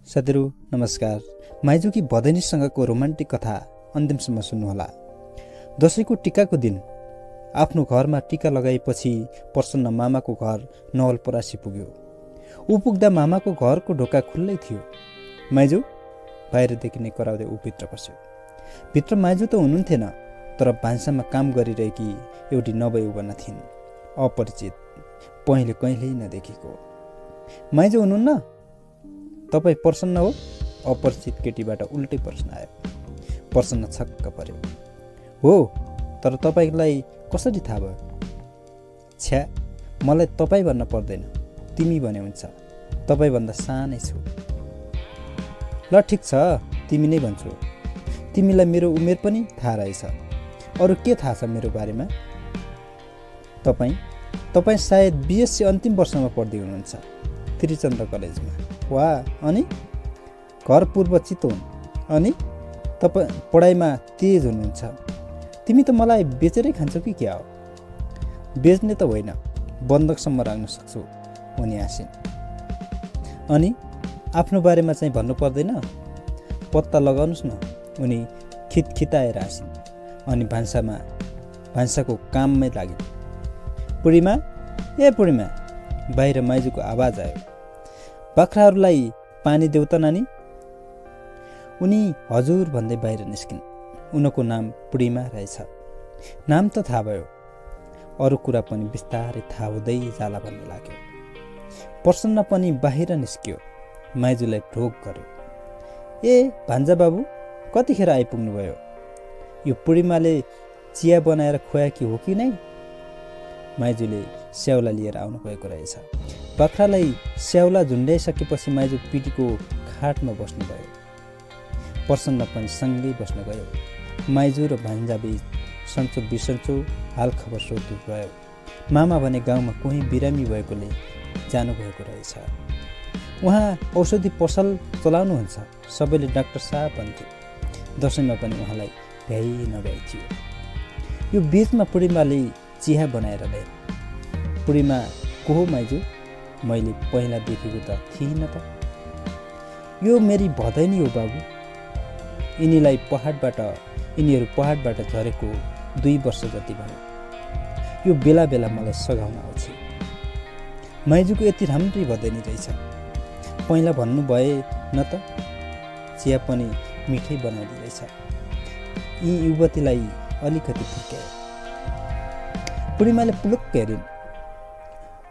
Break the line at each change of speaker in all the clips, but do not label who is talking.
साथीहरू नमस्कार। माइजूकी भदैनीसँगको रोमान्टिक कथा अन्तिमसम्म सुन्नुहोला। दशैंको टीकाको दिन आफ्नो घरमा टीका लगाएपछि प्रसन्न मामाको घर नवलपरासी पुग्यो। ऊ पुग्दा मामाको घरको ढोका खुल्लै थियो। माइजू बाहिरदेखि नै कराउँदै ऊ भित्र पस्यो। भित्र माइजू त हुनुहुन्थेन, तर भान्सामा काम गरिरहेकी एउटी नवयुवना थिइन्, अपरिचित, पहिले कहिल्यै नदेखेको। माइजू हुनुहुन्न? तपाईँ प्रसन्न हो? अपरिचित केटीबाट उल्टै प्रश्न आयो। प्रसन्न छक्क पर्यो। हो, तर तपाईँलाई कसरी थाहा भयो? छ्या, मलाई तपाईँ भन्न पर्दैन, तिमी भने हुन्छ। तपाईँभन्दा सानै छु। ल ठिक छ, तिमी नै भन्छु। तिमीलाई मेरो उमेर पनि थाहा रहेछ। अरू के थाहा छ मेरो बारेमा? तपाईँ सायद बीएससी अन्तिम वर्षमा पढ्दै हुनुहुन्छ, त्रिचन्द्र कलेजमा। वा, अनि घर पूर्व चितवन। अनि तपाईँ पढाइमा तेज हुनुहुन्छ। तिमी त मलाई बेचेरै खान्छौ कि क्या हो? बेच्ने त होइन, बन्धकसम्म राख्न सक्छु, उनी हाँसिन्। अनि आफ्नो बारेमा चाहिँ भन्नु पर्दैन? पत्ता लगाउनुहोस् न, उनी खितखिताएर हाँसिन्। अनि भान्साको काममै लागिन्। पूर्णिमा, ए पूर्णिमा, बाहिर माइजूको आवाज आयो। बाख्राहरूलाई पानी देऊ त नानी। उनी हजुर भन्दै बाहिर निस्किन्। उनको नाम पूर्णिमा रहेछ। नाम त थाहा भयो, अरू कुरा पनि बिस्तारै थाहा हुँदै जाला भन्ने लाग्यो। प्रसन्न पनि बाहिर निस्कियो। माइजूलाई ढोक गर्यो। ए भान्जा बाबु, कतिखेर आइपुग्नु भयो? यो पूर्णिमाले चिया बनाएर खुवाएकी हो कि नै? माइजूले स्याउला लिएर आउनु भएको रहेछ। बाख्रालाई स्याउला झुन्ड्याइसकेपछि माइजू पिटीको खाटमा बस्नुभयो। प्रसन्न पनि सँगै बस्न गयो। माइजू र भान्जाबीच सन्चो बिसन्चो हाल खबर सोध्नु भयो। मामा भने गाउँमा कोही बिरामी भएकोले जानुभएको रहेछ। उहाँ औषधि पसल चलाउनुहुन्छ, सबैले डाक्टर साहब भन्थे। दशैंमा पनि उहाँलाई भ्याइ नभ्याइ थियो। यो बीचमा पूर्णिमाले चिया बनाएर ल्याए। पूर्णिमा को हो माइजू? मैले पहिला देखेको त थिइनँ त। यो मेरी भदैनी हो बाबु। यिनीहरू पहाडबाट झरेको 2 वर्ष जति भयो। यो बेला बेला मलाई सघाउन आउँछ। माइजूको यति राम्रै भदैनी रहेछ। पहिला भन्नु भए न त, चिया पनि मिठै बनाउँदै रहेछ। यी युवतीलाई अलिकति फुर्क्यायो। पूर्णिमाले पुलुक्क हेरिन्।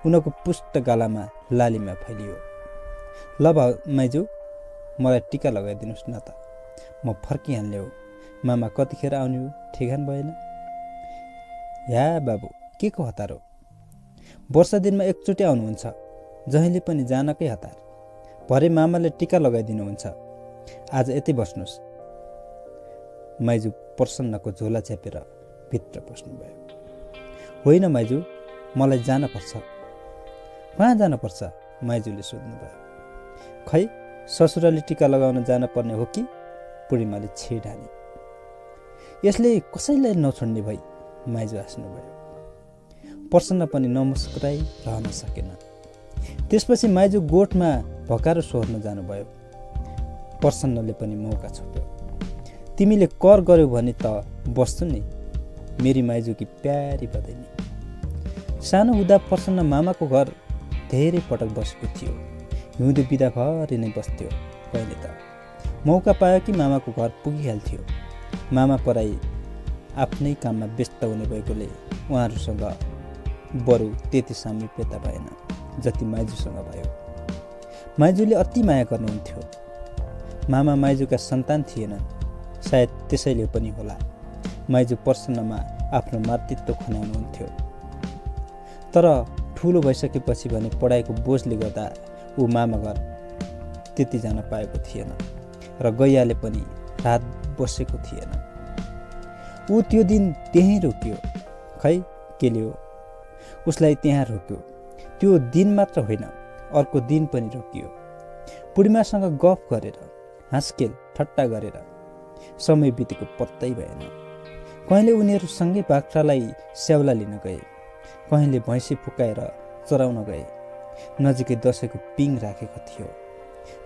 उनको पुष्ट गालामा लालिमा फैलियो। ल माइजू, मलाई टीका लगाइदिनुहोस् न त, म फर्किहाल्ने हो। मामा कतिखेर आउने हो ठेगान भएन? या बाबु, के को हतार हो? वर्ष दिनमा एकचोटि आउनुहुन्छ, जहिले पनि जानकै हतार। भरे मामाले टीका लगाइदिनुहुन्छ। आज यतै बस्नुहोस्। माइजू प्रसन्नको झोला च्यापेर भित्र पस्नुभयो। होइन माइजू, मलाई जानुपर्छ। कहाँ जानुपर्छ? माइजूले सोध्नुभयो। खै, ससुराली टीका लगाउन जानुपर्ने हो कि? पूर्णिमाले छेडानी। यसले कसैलाई नछोड्ने भई माइजू हाँस्नुभयो। प्रसन्न पनि नमुस्कुराई रहन सकेन। त्यसपछि माइजू गोठमा भकारो सोर्न जानुभयो। प्रसन्नले पनि मौका छोप्यो। तिमीले कर गर्यौ भने त बस्छु नि, मेरी माइजूकी प्यारी बदैनी। सानो हुँदा प्रसन्न मामाको घर धेरै पटक बसेको थियो। हिउँदो बिदाभरि नै बस्थ्यो। कहिले त मौका पायो कि मामाको घर पुगिहाल्थ्यो। मामा पराई आफ्नै काममा व्यस्त हुने भएकोले उहाँहरूसँग बरु त्यति सामिप्यता भएन जति माइजूसँग भयो। माइजूले अति माया गर्नुहुन्थ्यो। मामा माइजूका सन्तान थिएनन्, सायद त्यसैले पनि होला माइजू प्रसन्नमा आफ्नो मातृत्व खन्याउनुहुन्थ्यो। तर ठुलो भइसकेपछि भने पढाइको बोझले गर्दा ऊ मामा घर त्यति जान पाएको थिएन र गैयाले पनि रात बसेको थिएन। ऊ त्यो दिन त्यहीँ रोक्यो। खै के ल्यायो? उसलाई त्यहाँ रोक्यो। त्यो दिन मात्र होइन, अर्को दिन पनि रोकियो। पूर्णिमासँग गफ गरेर, हाँसखेल ठट्टा गरेर समय बितेको पत्तै भएन। कहिले उनीहरू सँगै बाख्रालाई स्याउला लिन गए, कहिले भैँसी फुकाएर चराउन गए। नजिकै दशैंको पिङ राखेको थियो।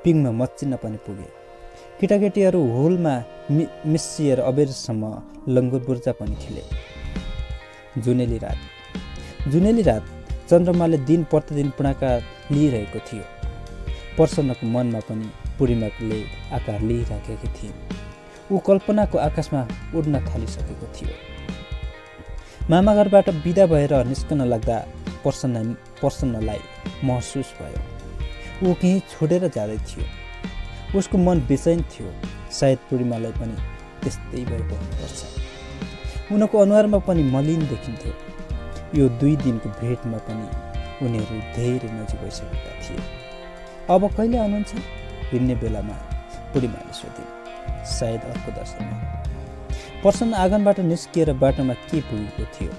पिङमा मच्चिन पनि पुगे। केटाकेटीहरू होलमा मिसिएर अबेरसम्म लङ्गुर बुर्जा पनि खेले। जुनेली रात चन्द्रमाले दिन प्रतिदिन पुणाका लिइरहेको थियो। प्रसन्नको मनमा पनि पूर्णिमाले आकार लिइराखेकी थिए। ऊ कल्पनाको आकाशमा उड्न थालिसकेको थियो। मामा घरबाट बिदा भएर निस्कन लाग्दा प्रसन्नलाई महसुस भयो ऊ केही छोडेर जाँदै थियो। उसको मन बेचैन थियो। सायद पूर्णिमालाई पनि त्यस्तै भएको हुनुपर्छ। उनको अनुहारमा पनि मलिन देखिन्थ्यो। यो 2 दिनको भेटमा पनि उनीहरू धेरै नजिक भइसकेका थिए। अब कहिले आउनुहुन्छ? हिँड्ने बेलामा पूर्णिमाले सोधिन्। सायद अर्को दशैंमा। प्रसन्न आँगनबाट निस्किएर बाटोमा के पुगेको थियो।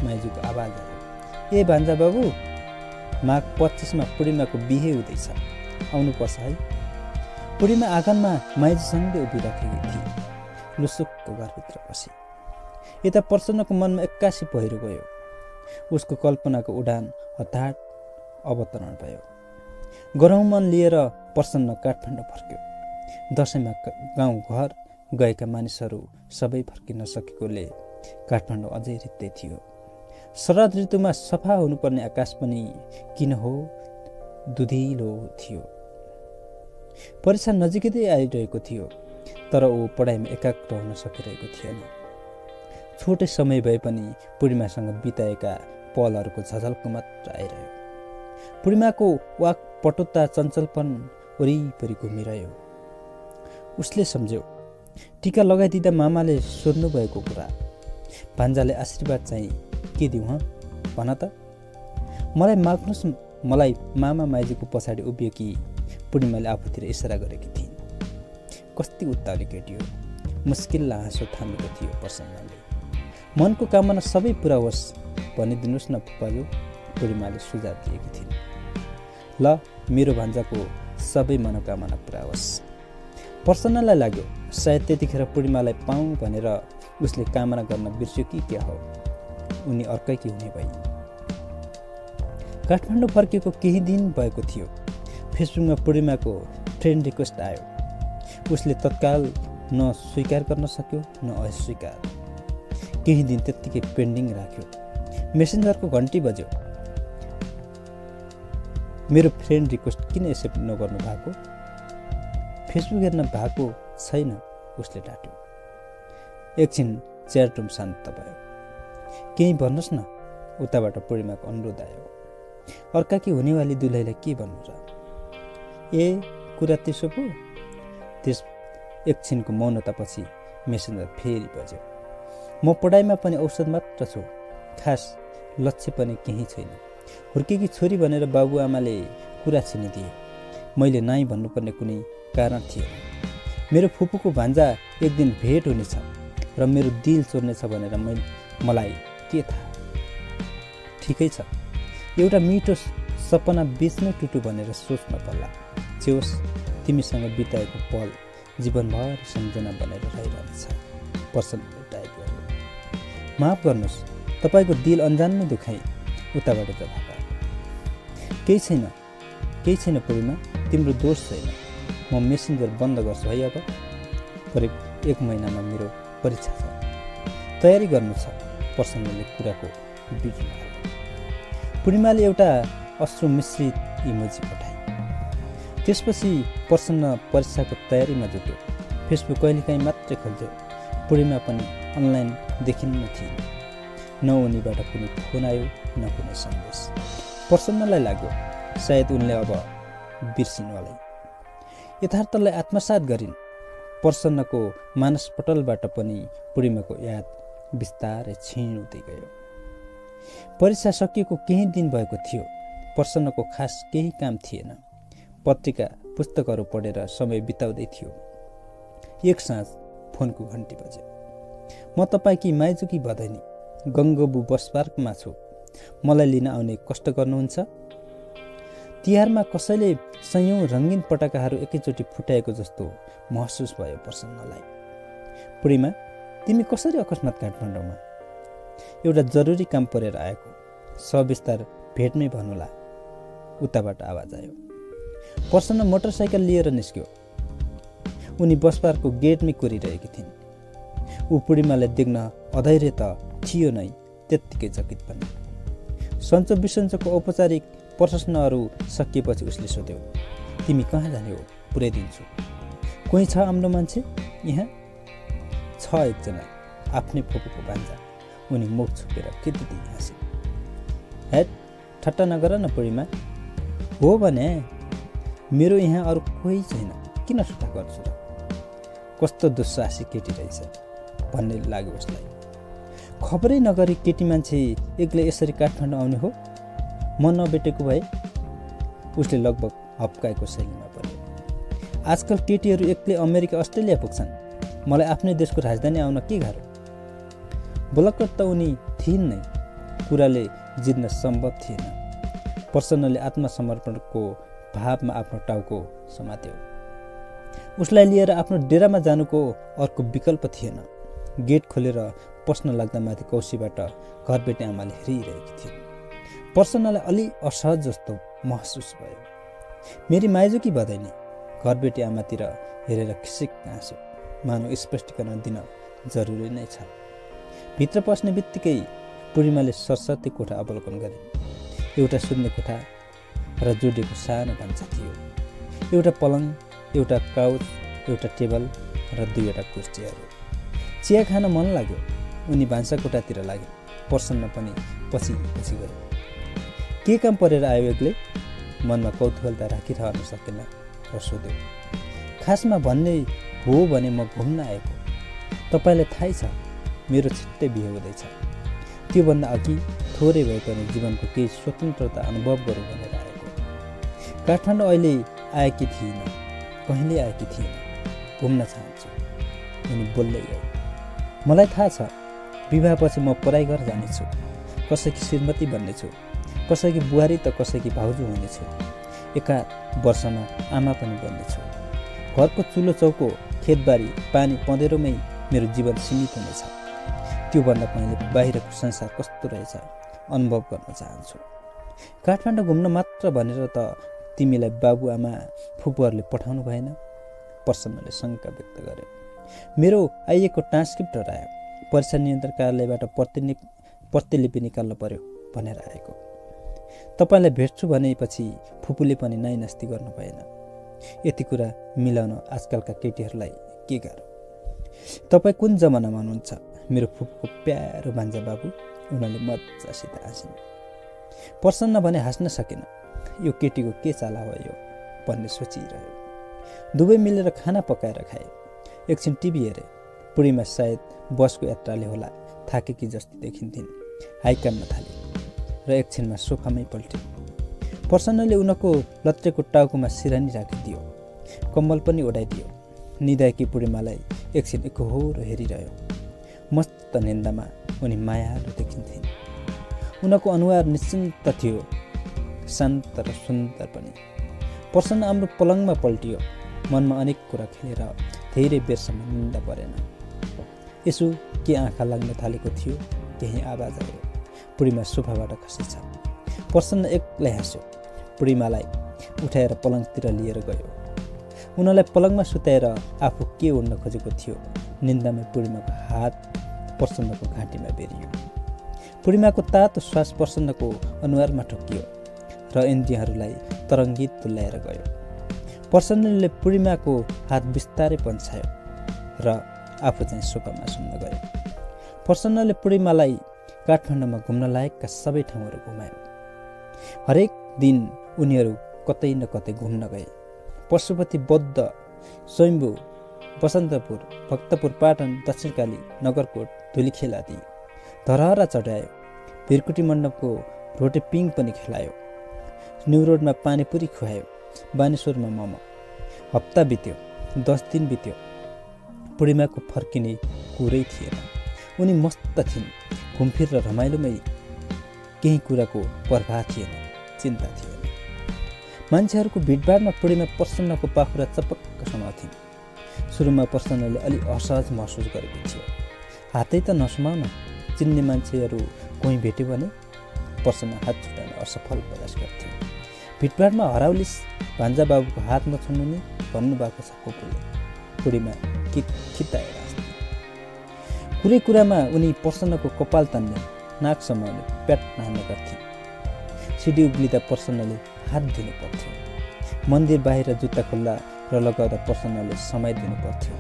माइजूको आवाज आयो। ए भान्जा बाबु, माघ 25मा पूर्णिमाको बिहे हुँदैछ, आउनुपर्छ है। पूर्णिमा आँगनमा माइजूसँगै उभिराखेकी थिए। लुसुकको घरभित्र पसी। यता प्रसन्नको मनमा एक्कासी पहिरो गयो। उसको कल्पनाको उडान हठात अवतरण भयो। गरौँ मन लिएर प्रसन्न काठमाडौँ फर्क्यो। दशैंमा गाउँघर गएका मानिसहरू सबै फर्किन सकेकोले काठमाडौँ अझै रित्तै थियो। शरद ऋतुमा सफा हुनुपर्ने आकाश पनि किन हो दुधिलो थियो। परीक्षा नजिकै आइरहेको थियो, तर ऊ पढाइमा एकाग्र हुन सकिरहेको थिएन। छोटै समय भए पनि पूर्णिमासँग बिताएका पलहरूको झझल्को मात्र आइरह्यो। पूर्णिमाको वाक पटुता चञ्चलपन वरिपरि घुमिरह्यो। उसले सम्झ्यो, टीका लगाइदिँदा मामाले सोध्नु भएको कुरा। भान्जाले आशीर्वाद चाहिँ के दिउँ हँ भन त? मलाई माग्नुहोस्। मलाई मामा माइजूको पछाडि उभिएकी पूर्णिमाले आफूतिर इसारा गरेकी थिइन्। कति उत्ताउली केटी हो। मुस्किल हाँसो थामेको थियो प्रसन्नले। मनको कामना सबै पुरा होस् भनिदिनुहोस् न फुपाजु, पूर्णिमाले सुझाव दिएकी थिइन्। ल, मेरो भान्जाको सबै मनोकामना पुरा होस्। प्रसन्नलाई लाग्यो सायद त्यतिखेर पूर्णिमालाई पाऊँ भनेर उसले कामना गर्न बिर्स्यो कि क्या हो। उनी अर्कैकी हुने भई। काठमाडौँ फर्किएको केही दिन भएको थियो। फेसबुकमा पूर्णिमाको फ्रेन्ड रिक्वेस्ट आयो। उसले तत्काल न स्वीकार गर्न सक्यो न अस्वीकार। केही दिन त्यत्तिकै पेन्डिङ राख्यो। मेसेन्जरको घन्टी बज्यो। मेरो फ्रेन्ड रिक्वेस्ट किन एक्सेप्ट नगर्नु भएको? फेसबुक हेर्न भएको छैन, उसले डाट्यो। एकछिन च्याट रुम शान्त भयो। केही भन्नुहोस् न, उताबाट पूर्णिमाको अनुरोध आयो। अर्काकी हुनेवाली दुलैलाई के भन्नु र? ए कुरा त्यसो पो? त्यस एकछिनको मौनतापछि मेसेन्जर फेरि बज्यो। म पढाइमा पनि औसत मात्र छु, खास लक्ष्य पनि केही छैन। हुर्केकी छोरी भनेर बाबुआमाले कुरा छिनिदिए। मैले नाइ भन्नुपर्ने कुनै कारण थिएन। मेरो फुपूको भान्जा एक दिन भेट हुनेछ र मेरो दिल चोर्नेछ भनेर मलाई के थाहा। ठिकै छ, एउटा मिठो सपना बिचमै टुटु भनेर सोच्न पर्ला। जे होस्, तिमीसँग बिताएको पल जीवनभर सम्झना बनेर रहिरहनेछ। प्रसन्नले टाइप गर्यो। माफ गर्नुहोस्, तपाईँको दिल अन्जानमै दुखाएँ। उताबाट जवाफ आयो। केही छैन पूर्णिमा, तिम्रो दोष छैन। म मेसेन्जर बन्द गर्छु है। अब करिब 1 महिनामा मेरो परीक्षा छ, तयारी गर्नु छ। प्रसन्नले कुराको बिचमा हाल्यो। पूर्णिमाले एउटा अश्रु मिश्रित इमोजी पठाए। त्यसपछि प्रसन्न परीक्षाको तयारीमा जुट्यो। फेसबुक कहिलेकाहीँ मात्रै खोल्थ्यो। पूर्णिमा पनि अनलाइन देखिन्न थिए। न उनीबाट कुनै फोन आयो न कुनै सन्देश। प्रसन्नलाई लाग्यो सायद उनले अब बिर्सिनुवालै। यथार्थलाई आत्मसात गरिन्। प्रसन्नको मानसपटलबाट पनि पूर्णिमाको याद बिस्तारै क्षीण हुँदै गयो। परीक्षा सकिएको केही दिन भएको थियो। प्रसन्नको खास केही काम थिएन। पत्रिका पुस्तकहरू पढेर समय बिताउँदै थियो। एक साँझ फोनको घन्टी बज्यो। म तपाईँकी माइजूकी भदैनी गङ्गबु बस पार्कमा छु। मलाई लिन आउने कष्ट गर्नुहुन्छ? तिहारमा कसैले सयौं रङ्गीन पटाकाहरू एकैचोटि फुटाएको जस्तो महसुस भयो प्रसन्नलाई। पूर्णिमा, तिमी कसरी अकस्मात काठमाडौँमा? एउटा जरुरी काम परेर आएको, सविस्तार भेटमै भन्नुला। उताबाट आवाज आयो। प्रसन्न मोटरसाइकल लिएर निस्क्यो। उनी बस पार्कको गेटमै कोरिरहेकी थिइन्। ऊ पूर्णिमालाई देख्न अधैर्य त थियो नै, त्यत्तिकै चकित पनि। सन्चो बिसन्चोको औपचारिक प्रश्नहरू सकिएपछि उसले सोध्यो, तिमी कहाँ जाने हो? पुर्याइदिन्छु। कोही छ आफ्नो मान्छे यहाँ? छ एकजना, आफ्नै फुपूको भान्जा। उनी मुख छोपेर केटी हाँसे। हेट, ठट्टा नगर न पूर्णिमा। हो भने मेरो यहाँ अरू कोही छैन, किन ठट्टा गर्छु र? कस्तो दुस्साहसी केटी रहेछ भन्ने लाग्यो उसलाई। खबरै नगरी केटी मान्छे एक्लै यसरी काठमाडौँ आउने हो? म नभेटेको भए? उसले लगभग हप्काएको शैलीमा पर्यो। आजकल केटीहरू एक्लै अमेरिका अस्ट्रेलिया पुग्छन्। मलाई आफ्नै देशको राजधानी आउन के गाह्रो? बोलक्क त उनी थिइन् नै, कुराले जित्न सम्भव थिएन। प्रसन्नले आत्मसमर्पणको भावमा आफ्नो टाउको समात्यो। उसलाई लिएर आफ्नो डेरामा जानुको अर्को विकल्प थिएन। गेट खोलेर पस्न लाग्दा माथि कौसीबाट घरबेटी आमाले हेरिरहेकी थिइन्। प्रसन्नलाई अलि असहज जस्तो महसुस भयो। मेरी माइजूकी बधाइनी। घरबेटी आमातिर हेरेर खिसिक हाँस्यो। मानव स्पष्टीकरण दिन जरुरी नै छ। भित्र पस्ने बित्तिकै पूर्णिमाले सरस्वती कोठा अवलोकन गरे। एउटा सुत्ने कोठा र जोडिएको सानो भान्सा थियो। एउटा पलङ, एउटा काउच, एउटा टेबल र दुईवटा कुर्सीहरू। चिया खान मन लाग्यो। उनी भान्सा कोठातिर लागे। प्रसन्न पनि पछि पछि गयो। के काम परेर आयो एक्लै? मनमा कौतूहलता राखिरहन सकेन र सोध्यो। खासमा भन्ने हो भने म घुम्न आएको। तपाईँलाई थाहै छ मेरो छिट्टै बिहे हुँदैछ। त्योभन्दा अघि थोरै भए पनि जीवनको केही स्वतन्त्रता अनुभव गरौँ भनेर आएको। काठमाडौँ अहिले आएकी थिइनँ, कहिले आएकी थिइनँ। घुम्न चाहन्छु। उनी बोल्दै गए। मलाई थाहा छ विवाहपछि म पढाइ गरेर जानेछु। कसैकी श्रीमती बन्नेछु, कसैकी बुहारी त कसैकी भाउजू हुनेछु। एका वर्षमा आमा पनि बन्नेछु। घरको चुलो चौको, खेतबारी, पानी पँधेरोमै मेरो जीवन सीमित हुनेछ। त्योभन्दा पहिले बाहिरको संसार कस्तो रहेछ अनुभव गर्न चाहन्छु। काठमाडौँ घुम्न मात्र भनेर त तिमीलाई बाबुआमा फुपूहरूले पठाउनु भएन? प्रसन्नले शङ्का व्यक्त गर्यो। मेरो आइएको ट्रान्सक्रिप्ट हरायो। परीक्षा नियन्त्रण कार्यालयबाट प्रतिलिपि निकाल्नु पर्यो भनेर आएको। तपाईँलाई भेट्छु भनेपछि फुपूले पनि नाइनास्ती गर्नु भएन। यति कुरा मिलाउन आजकलका केटीहरूलाई के गाह्रो। तपाईँ कुन जमानामा हुनुहुन्छ? मेरो फुपूको प्यारो भान्जा बाबु। उनीहरूले मजासित हाँसिन्। प्रसन्न भने हाँस्न सकेन। यो केटीको के चाला हो यो भन्ने सोचिरह्यो। दुवै मिलेर खाना पकाएर खाए। एकछिन टिभी हेरे। पूर्णिमा सायद बसको यात्राले होला थाकेकी जस्तै देखिन्थिन्। हाइकान्न थाले र एकछिनमा सोफामै पल्टिन्। प्रसन्नले उनको लत्रेको टाउकोमा सिरानी राखिदियो। कम्बल पनि ओढाइदियो। निदाएकी पूर्णिमालाई एकछिन एकहोरो हेरिरह्यो। मस्त निन्दामा उनी मायालु देखिन्थिन्। उनको अनुहार निश्चिन्त थियो, शान्त र सुन्दर पनि। प्रसन्न हाम्रो पलङमा पल्टियो। मनमा अनेक कुरा खेलेर धेरै बेरसम्म निन्दा परेन। यसो के आँखा लाग्न थालेको थियो। केही आवाज आयो। पूर्णिमा सोफाबाट खसेछ। प्रसन्न एक्लै हाँस्यो। पूर्णिमालाई उठाएर पलङतिर लिएर गयो। उनलाई पलङमा सुताएर आफू के उड्न खोजेको थियो। निन्दामा पूर्णिमाको हात प्रसन्नको घाँटीमा बेरियो। पूर्णिमाको तातो श्वास प्रसन्नको अनुहारमा ठोक्कियो र इन्द्रियहरूलाई तरङ्गित तुल्याएर गयो। प्रसन्नले पूर्णिमाको हात बिस्तारै पन्छायो र आफू चाहिँ सोफामा सुन्न गयो। प्रसन्नले पूर्णिमालाई काठमाडौँमा घुम्न लायकका सबै ठाउँहरू घुमायो। हरेक दिन उनीहरू कतै न कतै घुम्न गए। पशुपति, बौद्ध, स्वयम्भू, बसन्तपुर, भक्तपुर, पाटन, दक्षिणकाली, नगरकोट, धुलीखेल आदि। धरहरा चढायो। भिरकुटी मण्डपको रोटेपिङ पनि खेलायो। न्यू रोडमा पानीपुरी खुवायो। बानेश्वरमा मोमो। हप्ता बित्यो। 10 दिन बित्यो। पूर्णिमाको फर्किने कुरै थिएन। उनी मस्त थिइन्। घुमफिर र रमाइलोमै केही कुराको प्रभाव थिएन, चिन्ता थिएन। मान्छेहरूको भिडभाडमा पूर्णिमा प्रसन्नको पाखुरा चपक्क समाउँथिन्। सुरुमा प्रसन्नले अलि असहज महसुस गरेको थियो। हातै त नसुमाउन, चिन्ने मान्छेहरू कोही भेट्यो भने? प्रसन्न हात छुटाउन असफल प्रयास गर्थ्यो। भिडभाडमा हराउलिस भान्जा बाबुको हात नछुन्नु नि भन्नुभएको छ फुपूले। पूर्णिमा खित्ताएर हाँस्थे। कुरै कुरामा उनी प्रसन्नको कपाल तान्ने, नाक समाउने, प्याट हान्ने गर्थे। सिडी उक्लिँदा प्रसन्नले हात दिनु पर्थ्यो। मन्दिर बाहिर जुत्ता खुल्ला र लगाउँदा प्रसन्नले समाइदिनु पर्थ्यो।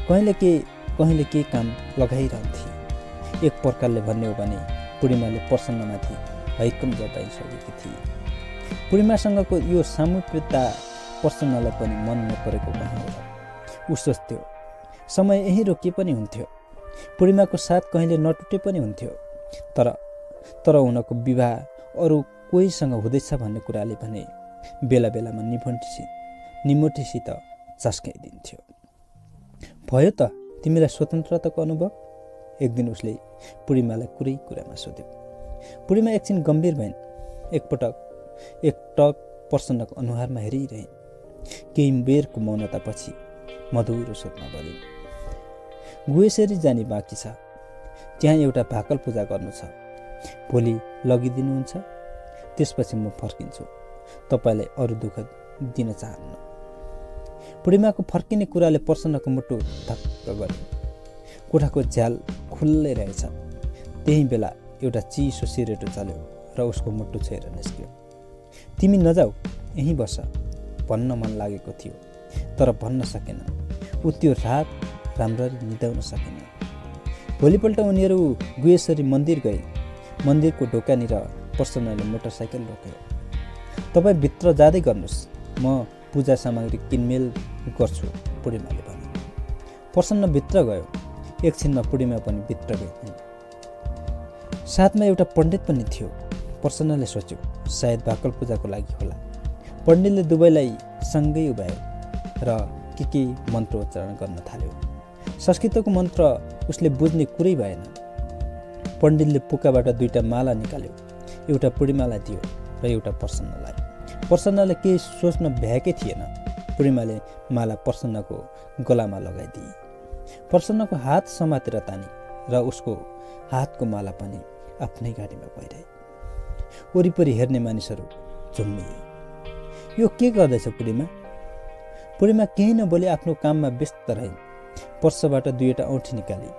कहिले के काम लगाइरहन्थे। एक प्रकारले भन्ने हो भने पूर्णिमाले प्रसन्नमाथि हैकम जताइसकेकी थिए। पूर्णिमासँगको यो सामुप्यता प्रसन्नलाई पनि मन नपरेको कहाँ होला। ऊ सोच्थ्यो समय यहीँ रोके पनि हुन्थ्यो, पूर्णिमाको साथ कहिले नटुटे पनि हुन्थ्यो। तर उनको विवाह अरू कोहीसँग हुँदैछ भन्ने कुराले भने बेला बेलामा निमोठीसित चस्काइदिन्थ्यो। भयो त तिमीलाई स्वतन्त्रताको अनुभव? एक दिन उसले पूर्णिमालाई कुरै कुरामा सोध्यो। पूर्णिमा एकछिन गम्भीर भइन्। एकटक प्रसन्नको अनुहारमा हेरिरहे। केही बेरको मौनतापछि मधुरो स्वरमा बोलिन्, गुहेश्वरी जाने बाँकी छ, त्यहाँ एउटा भाकल पूजा गर्नु छ, भोलि लगिदिनुहुन्छ? त्यसपछि म फर्किन्छु, तपाईँलाई अरू दुःख दिन चाहन्न। पूर्णिमाको फर्किने कुराले प्रसन्नको मुटु धक्क गर्यो। कोठाको झ्याल खुल्लै रहेछ। त्यही बेला एउटा चिसो सिरेटो चल्यो र उसको मुटु छोएर निस्क्यो। तिमी नजाऊ, यहीँ बस भन्न मन लागेको थियो, तर भन्न सकेन। ऊ त्यो रात राम्ररी निदाउन सकेन। भोलिपल्ट उनीहरू गुहेश्वरी मन्दिर गए। मन्दिरको ढोकानिर प्रसन्नले मोटरसाइकल रोक्यो। तपाईँ भित्र जाँदै गर्नुहोस्, म पूजा सामग्री किनमेल गर्छु, पूर्णिमाले भने। प्रसन्न भित्र गयो। एकछिनमा पूर्णिमा पनि भित्र गए। साथमा एउटा पण्डित पनि थियो। प्रसन्नले सोच्यो सायद भाकल पूजाको लागि होला। पण्डितले दुवैलाई सँगै उभ्यायो र के मन्त्रोच्चारण गर्न थाल्यो। संस्कृतको मन्त्र उसले बुझ्ने कुरै भएन। पण्डितले पुक्काबाट दुईटा माला निकाल्यो। एउटा पूर्णिमालाई दियो र एउटा प्रसन्नलाई। प्रसन्नले केही सोच्न भ्याएकै थिएन। पूर्णिमाले माला प्रसन्नको गलामा लगाइदिए। प्रसन्नको हात समातेर तानी र उसको हातको माला पनि आफ्नै गाडीमा गइरहे। वरिपरि हेर्ने मानिसहरू झुम्मिए। यो के गर्दैछ पूर्णिमा? पूर्णिमा केही नबोली आफ्नो काममा व्यस्त रहे। पर्सबाट दुईवटा औँठी निकाली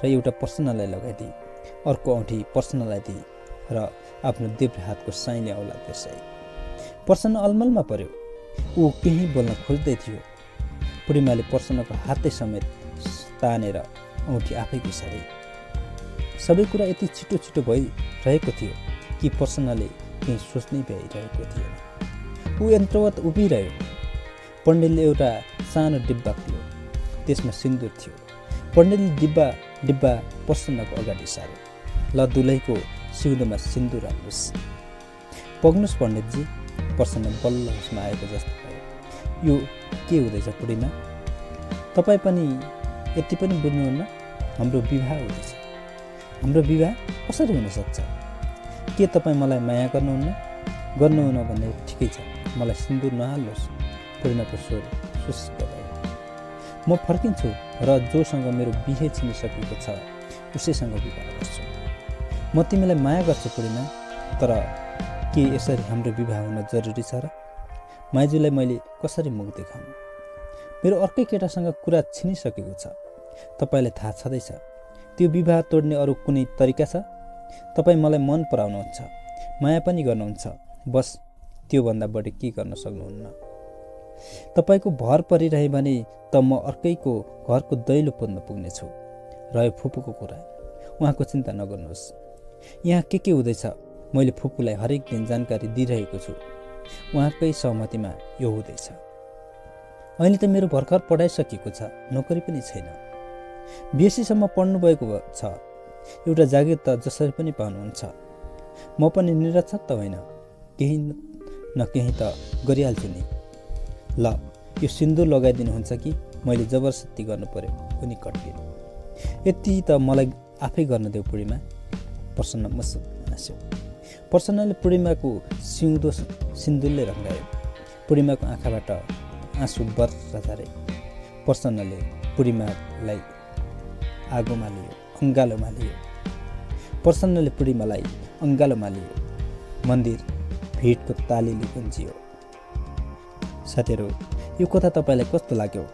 र एउटा प्रसन्नलाई लगाइदिए, अर्को औँठी प्रसन्नलाई दिए र आफ्नो देब्रे हातको साइले औँला तेर्साए। प्रसन्न अलमलमा पर्यो। ऊ केही बोल्न खोज्दै थियो। पूर्णिमाले प्रसन्नको हातै समेत तानेर औँठी आफै घुसारे। सबै कुरा यति छिटो भइरहेको थियो कि प्रसन्नले केही सोच्नै भ्याइरहेको थिएन। ऊ यन्त्रवत उभिरह्यो। पण्डितले एउटा सानो डिब्बा खोल्यो। त्यसमा सिन्दुर थियो। पण्डितले डिब्बा प्रसन्नको अगाडि सार्यो। ल दुलैको सिउँदोमा सिन्दुर हाल्नुहोस्। पग्नुहोस् पण्डितजी। प्रसन्न बल्ल उसमा आएको जस्तो भयो। यो के हुँदैछ पूर्णिमा? तपाईँ पनि यति पनि बुझ्नुहुन्न? हाम्रो विवाह हुँदैछ। हाम्रो विवाह कसरी हुन सक्छ? के तपाईँ मलाई माया गर्नुहुन्न भने ठिकै छ, मलाई सिन्दुर नहाल्नुहोस्। पूर्णिमाको स्वर शुष्क भयो। म फर्किन्छु र जोसँग मेरो बिहे छिनिसकेको छ उसैसँग विवाह गर्छु। म तिमीलाई माया गर्छु पूर्णिमा, तर के यसरी हाम्रो विवाह हुन जरुरी छ र? माइजूलाई मैले कसरी मुख देखाउँ? मेरो अर्कै केटासँग कुरा छिनिसकेको छ। तपाईँलाई थाहा छँदैछ। त्यो विवाह तोड्ने अरू कुनै तरिका छ? तपाईँ मलाई मन पराउनुहुन्छ, माया पनि गर्नुहुन्छ, बस त्योभन्दा बढी के गर्न सक्नुहुन्न। तपाईँको भर परिरहे भने त म अर्कैको घरको दैलो पोल्न पुग्नेछु। रह्यो फुपूको कुरा, उहाँको चिन्ता नगर्नुहोस्। यहाँ के हुँदैछ मैले फुपूलाई हरेक दिन जानकारी दिइरहेको छु। उहाँकै सहमतिमा यो हुँदैछ। अहिले त मेरो भर्खर पढाइसकेको छ, नोकरी पनि छैन। बिएससीसम्म पढ्नुभएको छ। एउटा जागिर त जसरी पनि पाउनुहुन्छ। म पनि निरक्षर त होइन, केही न केही त गरिहाल्छु नि। ल यो सिन्दुर लगाइदिनुहुन्छ कि मैले जबरजस्ती गर्नु पर्यो? उनी कट्किन्। यति त मलाई आफै गर्न देऊ पूर्णिमा। प्रसन्न मुस्क हाँस्यो। प्रसन्नले पूर्णिमाको सिउँदो सिन्दुरले रङ्गायो। पूर्णिमाको आँखाबाट आँसु बर्र झरे। प्रसन्नले पूर्णिमालाई आगोमा लियो, अङ्गालोमा लियो। प्रसन्नले पूर्णिमालाई अङ्गालोमा लियो। मन्दिर भिडको तालीले गुन्जियो। साथीहरू, यो कथा तपाईँलाई कस्तो लाग्यो?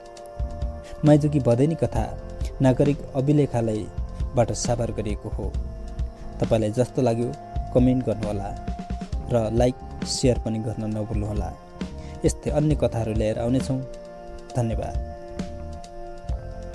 माइजुकी भदैनी कथा नागरिक अभिलेखालयबाट साभार गरिएको हो। तपाईँलाई जस्तो लाग्यो कमेन्ट गर्नुहोला र लाइक सेयर पनि गर्न नभुल्नुहोला। यस्तै अन्य कथाहरू लिएर आउनेछौँ। धन्यवाद।